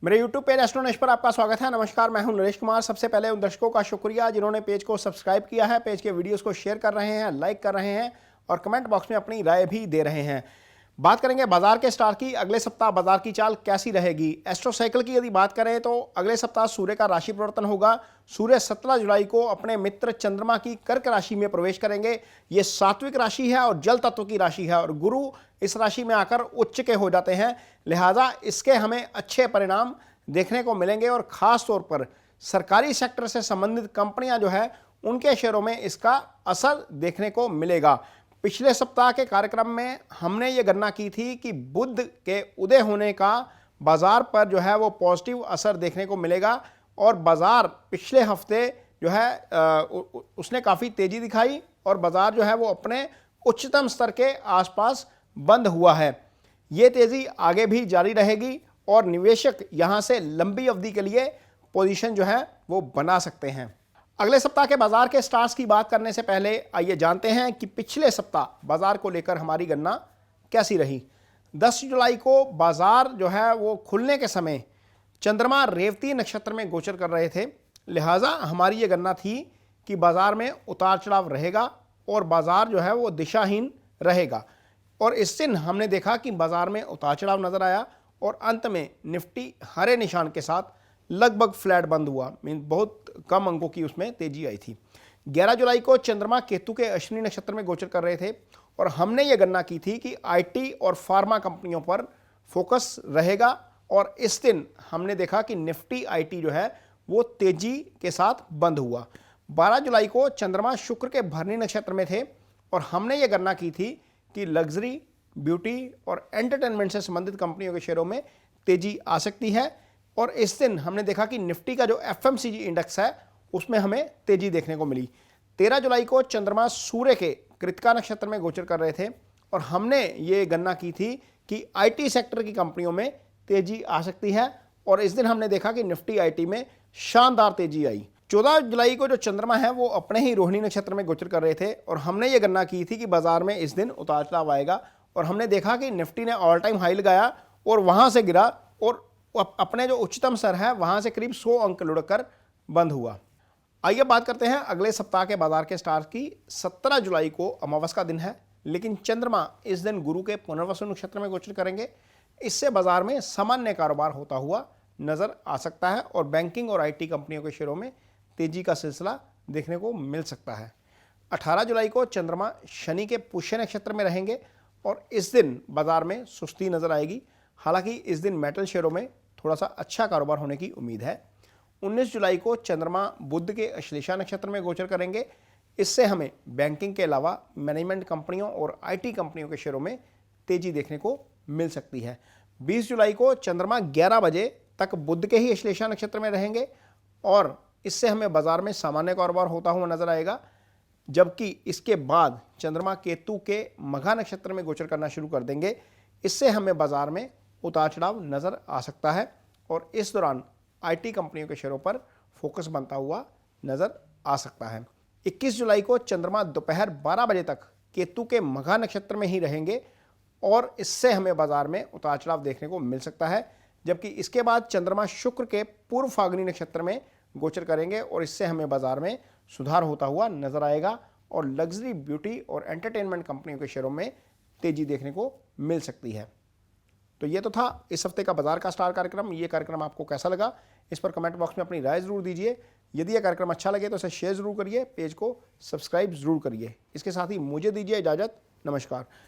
मेरे YouTube page एस्ट्रोनेश पर आपका स्वागत है। नमस्कार, मैं हूं नरेश कुमार। सबसे पहले उन दर्शकों का शुक्रिया जिन्होंने पेज को सब्सक्राइब किया है, पेज के वीडियोस को शेयर कर रहे हैं, लाइक कर रहे हैं और कमेंट बॉक्स में अपनी राय भी दे रहे हैं। बात करेंगे बाजार के स्टार की। अगले सप्ताह बाजार की चाल कैसी रहेगी। एस्ट्रो साइकिल की यदि बात करें तो अगले सप्ताह सूर्य का राशि परिवर्तन होगा। सूर्य 17 जुलाई को अपने मित्र चंद्रमा की कर्क राशि में प्रवेश करेंगे। ये सात्विक राशि है और जल तत्व की राशि है और गुरु इस राशि में आकर उच्च के हो जाते हैं। लिहाजा इसके हमें अच्छे परिणाम देखने को मिलेंगे और खास तौर पर सरकारी सेक्टर से संबंधित कंपनियां जो है उनके शेयरों में इसका असर देखने को मिलेगा। पिछले सप्ताह के कार्यक्रम में हमने ये गणना की थी कि बुध के उदय होने का बाजार पर जो है वो पॉजिटिव असर देखने को मिलेगा और बाजार पिछले हफ्ते जो है उसने काफ़ी तेजी दिखाई और बाजार जो है वो अपने उच्चतम स्तर के आसपास बंद हुआ है। ये तेजी आगे भी जारी रहेगी और निवेशक यहां से लंबी अवधि के लिए पोजीशन जो है वो बना सकते हैं। अगले सप्ताह के बाजार के स्टार्स की बात करने से पहले आइए जानते हैं कि पिछले सप्ताह बाजार को लेकर हमारी गणना कैसी रही। 10 जुलाई को बाजार जो है वो खुलने के समय चंद्रमा रेवती नक्षत्र में गोचर कर रहे थे। लिहाजा हमारी ये गणना थी कि बाजार में उतार चढ़ाव रहेगा और बाजार जो है वो दिशाहीन रहेगा और इस दिन हमने देखा कि बाजार में उतार चढ़ाव नजर आया और अंत में निफ्टी हरे निशान के साथ लगभग फ्लैट बंद हुआ। मीन बहुत कम अंकों की उसमें तेजी आई थी। 11 जुलाई को चंद्रमा केतु के अश्विनी नक्षत्र में गोचर कर रहे थे और हमने ये गणना की थी कि आईटी और फार्मा कंपनियों पर फोकस रहेगा और इस दिन हमने देखा कि निफ्टी आईटी जो है वो तेजी के साथ बंद हुआ। 12 जुलाई को चंद्रमा शुक्र के भरणी नक्षत्र में थे और हमने ये गणना की थी कि लग्जरी, ब्यूटी और एंटरटेनमेंट से संबंधित कंपनियों के शेयरों में तेजी आ सकती है और इस दिन हमने देखा कि निफ्टी का जो एफएमसीजी इंडेक्स है उसमें हमें तेजी देखने को मिली। 13 जुलाई को चंद्रमा सूर्य के कृतिका नक्षत्र में गोचर कर रहे थे और हमने ये गणना की थी कि आईटी सेक्टर की कंपनियों में तेजी आ सकती है और इस दिन हमने देखा कि निफ्टी आईटी में शानदार तेजी आई। 14 जुलाई को जो चंद्रमा है वो अपने ही रोहिणी नक्षत्र में गोचर कर रहे थे और हमने ये गणना की थी कि बाजार में इस दिन उतार चढ़ाव आएगा और हमने देखा कि निफ्टी ने ऑल टाइम हाई लगाया और वहां से गिरा और अपने जो उच्चतम स्तर है वहां से करीब 100 अंक लुढ़कर बंद हुआ। आइए बात करते हैं अगले सप्ताह के बाजार के स्टार की। 17 जुलाई को अमावस का दिन है लेकिन चंद्रमा इस दिन गुरु के पुनर्वसु नक्षत्र में गोचर करेंगे। इससे बाजार में सामान्य कारोबार होता हुआ नजर आ सकता है और बैंकिंग और आईटी कंपनियों के शेयरों में तेजी का सिलसिला देखने को मिल सकता है। 18 जुलाई को चंद्रमा शनि के पुष्य नक्षत्र में रहेंगे और इस दिन बाजार में सुस्ती नजर आएगी। हालांकि इस दिन मेटल शेयरों में थोड़ा सा अच्छा कारोबार होने की उम्मीद है। 19 जुलाई को चंद्रमा बुध के अश्लेषा नक्षत्र में गोचर करेंगे। इससे हमें बैंकिंग के अलावा मैनेजमेंट कंपनियों और आईटी कंपनियों के शेयरों में तेजी देखने को मिल सकती है। 20 जुलाई को चंद्रमा 11 बजे तक बुध के ही अश्लेषा नक्षत्र में रहेंगे और इससे हमें बाजार में सामान्य कारोबार होता हुआ नजर आएगा, जबकि इसके बाद चंद्रमा केतु के मघा नक्षत्र में गोचर करना शुरू कर देंगे। इससे हमें बाजार में उतार चढ़ाव नजर आ सकता है और इस दौरान आईटी कंपनियों के शेयरों पर फोकस बनता हुआ नजर आ सकता है। 21 जुलाई को चंद्रमा दोपहर 12 बजे तक केतु के मघा नक्षत्र में ही रहेंगे और इससे हमें बाजार में उतार चढ़ाव देखने को मिल सकता है, जबकि इसके बाद चंद्रमा शुक्र के पूर्व फाल्गुनी नक्षत्र में गोचर करेंगे और इससे हमें बाजार में सुधार होता हुआ नजर आएगा और लग्जरी, ब्यूटी और एंटरटेनमेंट कंपनियों के शेयरों में तेजी देखने को मिल सकती है। तो ये तो था इस हफ्ते का बाजार का स्टार कार्यक्रम। ये कार्यक्रम आपको कैसा लगा इस पर कमेंट बॉक्स में अपनी राय जरूर दीजिए। यदि यह कार्यक्रम अच्छा लगे तो इसे शेयर जरूर करिए, पेज को सब्सक्राइब जरूर करिए। इसके साथ ही मुझे दीजिए इजाजत। नमस्कार।